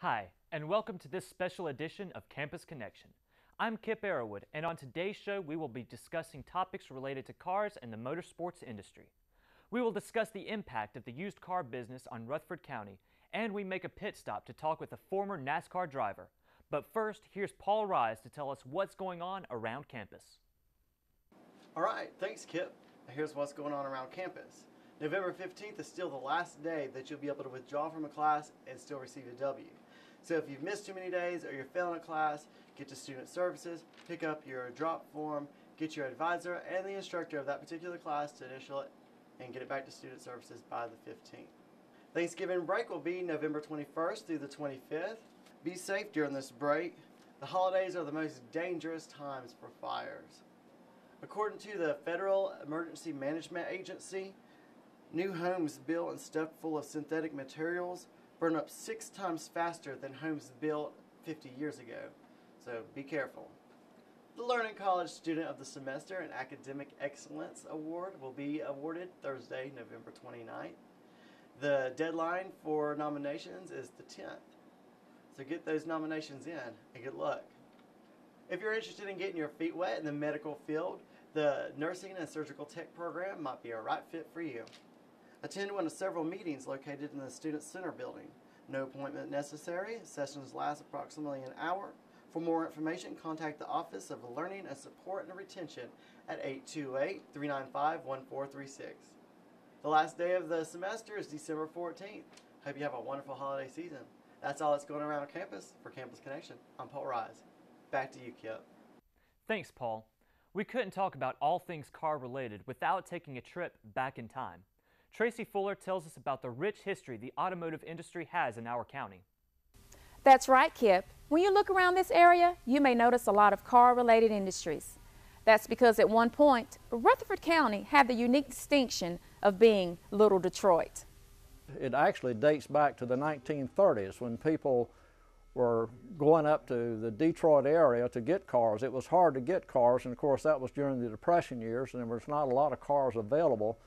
Hi, and welcome to this special edition of Campus Connection. I'm Kip Arrowwood, and on today's show we will be discussing topics related to cars and the motorsports industry. We will discuss the impact of the used car business on Rutherford County, and we make a pit stop to talk with a former NASCAR driver. But first, here's Paul Rise to tell us what's going on around campus. All right, thanks Kip. Here's what's going on around campus. November 15th is still the last day that you'll be able to withdraw from a class and still receive a W. So if you've missed too many days or you're failing a class, get to Student Services, pick up your drop form, get your advisor and the instructor of that particular class to initial it, and get it back to Student Services by the 15th. Thanksgiving break will be November 21st through the 25th. Be safe during this break. The holidays are the most dangerous times for fires. According to the Federal Emergency Management Agency, new homes built and stuffed full of synthetic materials burn up 6 times faster than homes built 50 years ago. So be careful. The Learning College Student of the Semester and Academic Excellence Award will be awarded Thursday, November 29th. The deadline for nominations is the 10th. So get those nominations in and good luck. If you're interested in getting your feet wet in the medical field, the Nursing and Surgical Tech program might be a right fit for you. Attend one of several meetings located in the Student Center building. No appointment necessary. Sessions last approximately an hour. For more information, contact the Office of Learning and Support and Retention at 828-395-1436. The last day of the semester is December 14th. Hope you have a wonderful holiday season. That's all that's going around campus. For Campus Connection, I'm Paul Rise. Back to you, Kip. Thanks, Paul. We couldn't talk about all things car related without taking a trip back in time. Tracy Fuller tells us about the rich history the automotive industry has in our county. That's right, Kip. When you look around this area, you may notice a lot of car-related industries. That's because at one point, Rutherford County had the unique distinction of being Little Detroit. It actually dates back to the 1930s when people were going up to the Detroit area to get cars. It was hard to get cars, and of course that was during the Depression years, and there was not a lot of cars available.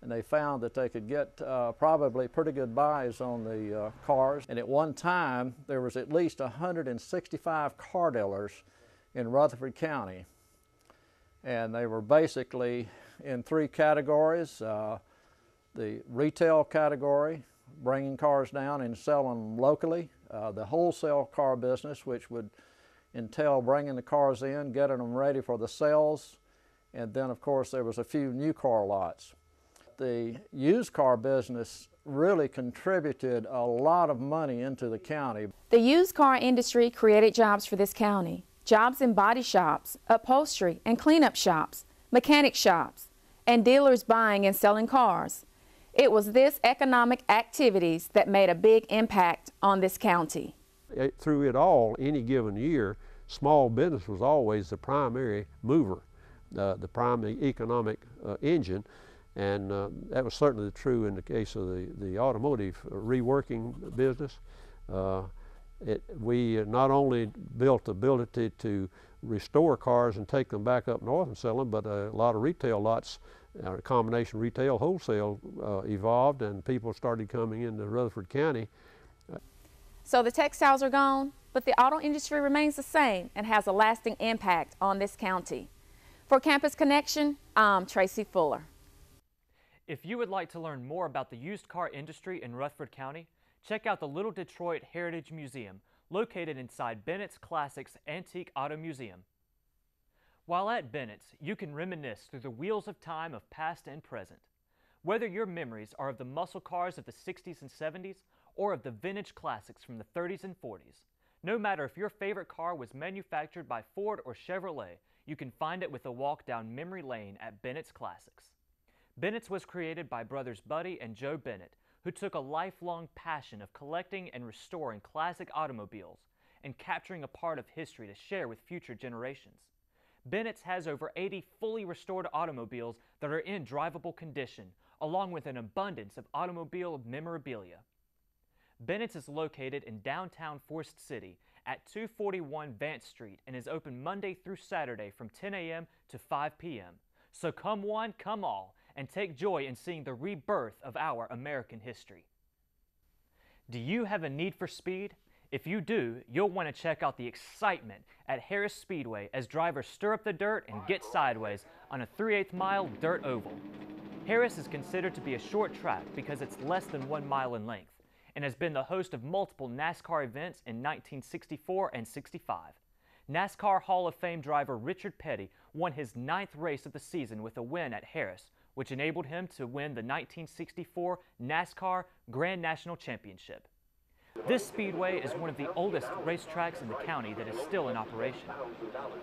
And they found that they could get probably pretty good buys on the cars. And at one time, there was at least 165 car dealers in Rutherford County. And they were basically in 3 categories. The retail category, bringing cars down and selling them locally. The wholesale car business, which would entail bringing the cars in, getting them ready for the sales. And then, of course, there was a few new car lots. The used car business really contributed a lot of money into the county. The used car industry created jobs for this county. Jobs in body shops, upholstery and cleanup shops, mechanic shops, and dealers buying and selling cars. It was this economic activities that made a big impact on this county. Through it all, any given year, small business was always the primary mover, the primary economic engine. And that was certainly true in the case of the automotive reworking business. We not only built the ability to restore cars and take them back up north and sell them, but a lot of retail lots, a combination retail wholesale evolved, and people started coming into Rutherford County. So the textiles are gone, but the auto industry remains the same and has a lasting impact on this county. For Campus Connection, I'm Tracy Fuller. If you would like to learn more about the used car industry in Rutherford County, check out the Little Detroit Heritage Museum, located inside Bennett's Classics Antique Auto Museum. While at Bennett's, you can reminisce through the wheels of time of past and present. Whether your memories are of the muscle cars of the 60s and 70s or of the vintage classics from the 30s and 40s, no matter if your favorite car was manufactured by Ford or Chevrolet, you can find it with a walk down memory lane at Bennett's Classics. Bennett's was created by brothers Buddy and Joe Bennett, who took a lifelong passion of collecting and restoring classic automobiles and capturing a part of history to share with future generations. Bennett's has over 80 fully restored automobiles that are in drivable condition, along with an abundance of automobile memorabilia. Bennett's is located in downtown Forest City at 241 Vance Street and is open Monday through Saturday from 10 a.m. to 5 p.m. So come one, come all, and take joy in seeing the rebirth of our American history. Do you have a need for speed? If you do, you'll want to check out the excitement at Harris Speedway as drivers stir up the dirt and get sideways on a 3/8 mile dirt oval. Harris is considered to be a short track because it's less than 1 mile in length and has been the host of multiple NASCAR events in 1964 and 65. NASCAR Hall of Fame driver Richard Petty won his 9th race of the season with a win at Harris, which enabled him to win the 1964 NASCAR Grand National Championship. This speedway is one of the oldest racetracks in the county that is still in operation.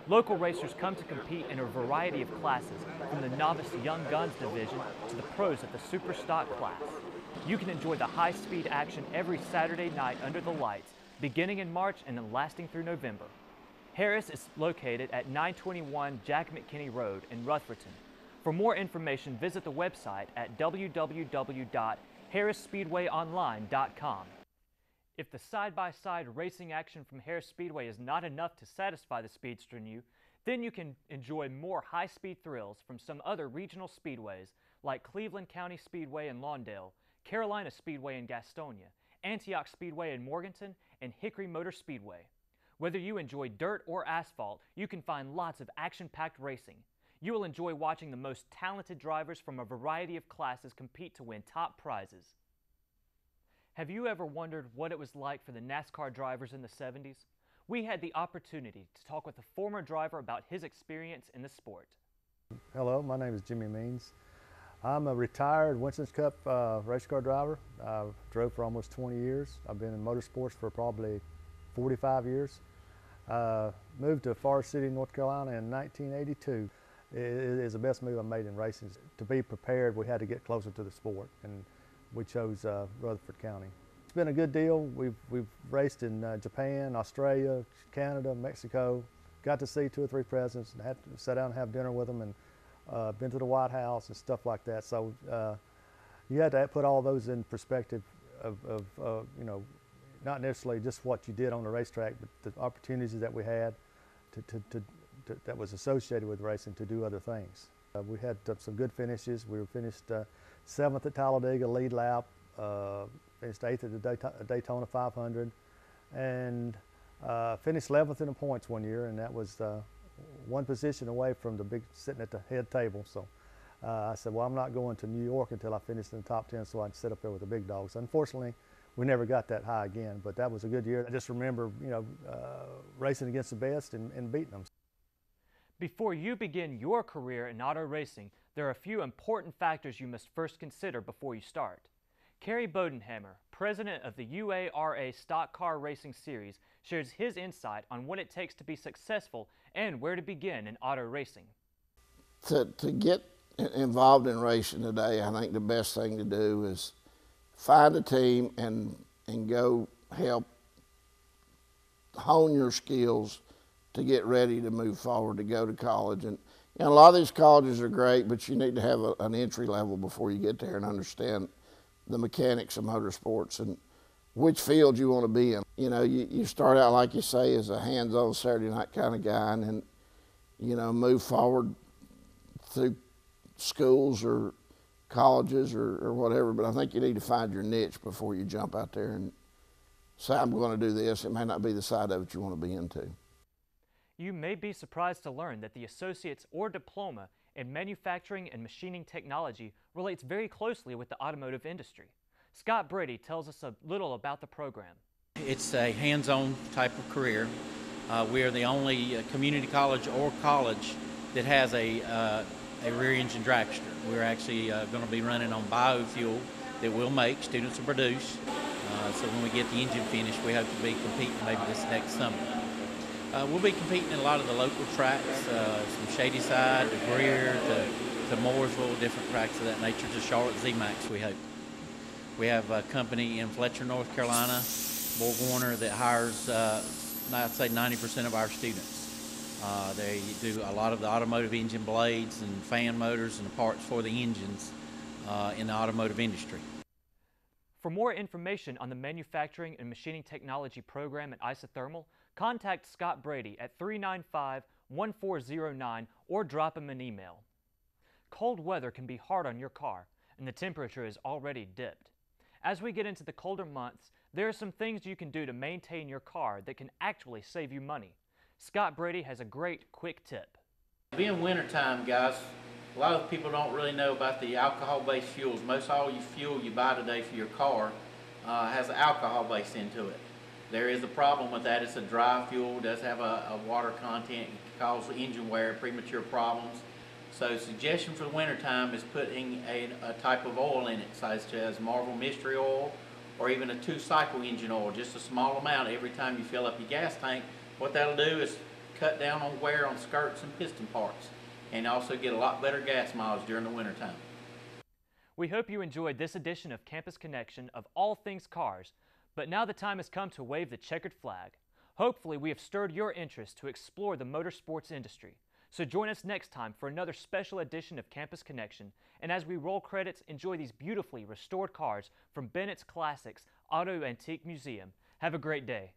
Local racers come to compete in a variety of classes, from the novice young guns division to the pros at the super stock class. You can enjoy the high-speed action every Saturday night under the lights, beginning in March and then lasting through November. Harris is located at 921 Jack McKinney Road in Rutherford. For more information, visit the website at www.harrisspeedwayonline.com. If the side-by-side racing action from Harris Speedway is not enough to satisfy the speedster in you, then you can enjoy more high-speed thrills from some other regional speedways like Cleveland County Speedway in Lawndale, Carolina Speedway in Gastonia, Antioch Speedway in Morganton, and Hickory Motor Speedway. Whether you enjoy dirt or asphalt, you can find lots of action-packed racing. You will enjoy watching the most talented drivers from a variety of classes compete to win top prizes. Have you ever wondered what it was like for the NASCAR drivers in the 70s? We had the opportunity to talk with a former driver about his experience in the sport. Hello, my name is Jimmy Means. I'm a retired Winston's Cup race car driver. I drove for almost 20 years. I've been in motorsports for probably 45 years. Moved to Forest City, North Carolina in 1982. It is the best move I made in racing. To be prepared, we had to get closer to the sport, and we chose Rutherford County. It's been a good deal. We've raced in Japan, Australia, Canada, Mexico. Got to see 2 or 3 presidents and had to sit down and have dinner with them, and been to the White House and stuff like that. So you had to put all those in perspective of you know, not necessarily just what you did on the racetrack, but the opportunities that we had that was associated with racing to do other things. We had some good finishes. We were finished 7th at Talladega, lead lap, finished 8th at the Daytona 500, and finished 11th in the points one year, and that was 1 position away from sitting at the head table. So I said, well, I'm not going to New York until I finish in the top 10 so I'd sit up there with the big dogs. Unfortunately, we never got that high again, but that was a good year. I just remember, you know, racing against the best and beating them. Before you begin your career in auto racing, there are a few important factors you must first consider before you start. Kerry Bodenhammer, president of the UARA Stock Car Racing Series, shares his insight on what it takes to be successful and where to begin in auto racing. To get involved in racing today, I think the best thing to do is find a team and go help hone your skills to get ready to move forward, to go to college. And you know, a lot of these colleges are great, but you need to have an entry level before you get there and understand the mechanics of motorsports and which field you want to be in. You know, you start out, like you say, as a hands-on Saturday night kind of guy, and then, you know, move forward through schools or colleges or whatever. But I think you need to find your niche before you jump out there and say, I'm going to do this. It may not be the side of it you want to be into. You may be surprised to learn that the associate's or diploma in manufacturing and machining technology relates very closely with the automotive industry. Scott Brady tells us a little about the program. It's a hands-on type of career. We are the only community college or college that has a rear engine dragster. We're actually going to be running on biofuel that we'll make, students will produce. So when we get the engine finished, we hope to be competing maybe this next summer. We'll be competing in a lot of the local tracks, from Shadyside to Greer to Mooresville, different tracks of that nature, to Charlotte Z-Max, we hope. We have a company in Fletcher, North Carolina, BorgWarner, that hires, I'd say 90% of our students. They do a lot of the automotive engine blades and fan motors and the parts for the engines in the automotive industry. For more information on the Manufacturing and Machining Technology program at Isothermal, contact Scott Brady at 395-1409 or drop him an email. Cold weather can be hard on your car, and the temperature is already dipped. As we get into the colder months, There are some things you can do to maintain your car that can actually save you money. Scott Brady has a great quick tip. Being wintertime, guys, a lot of people don't really know about the alcohol-based fuels. Most all your fuel you buy today for your car has alcohol based into it. There is a problem with that. It's a dry fuel, does have a water content, it can cause engine wear, premature problems. So suggestion for the wintertime is putting a type of oil in it, such as Marvel Mystery Oil or even a 2-cycle engine oil, just a small amount every time you fill up your gas tank. What that'll do is cut down on wear on skirts and piston parts, and also get a lot better gas mileage during the wintertime. We hope you enjoyed this edition of Campus Connection of all things cars, but now the time has come to wave the checkered flag. Hopefully we have stirred your interest to explore the motorsports industry. So join us next time for another special edition of Campus Connection, and as we roll credits, enjoy these beautifully restored cars from Bennett's Classics Auto Antique Museum. Have a great day.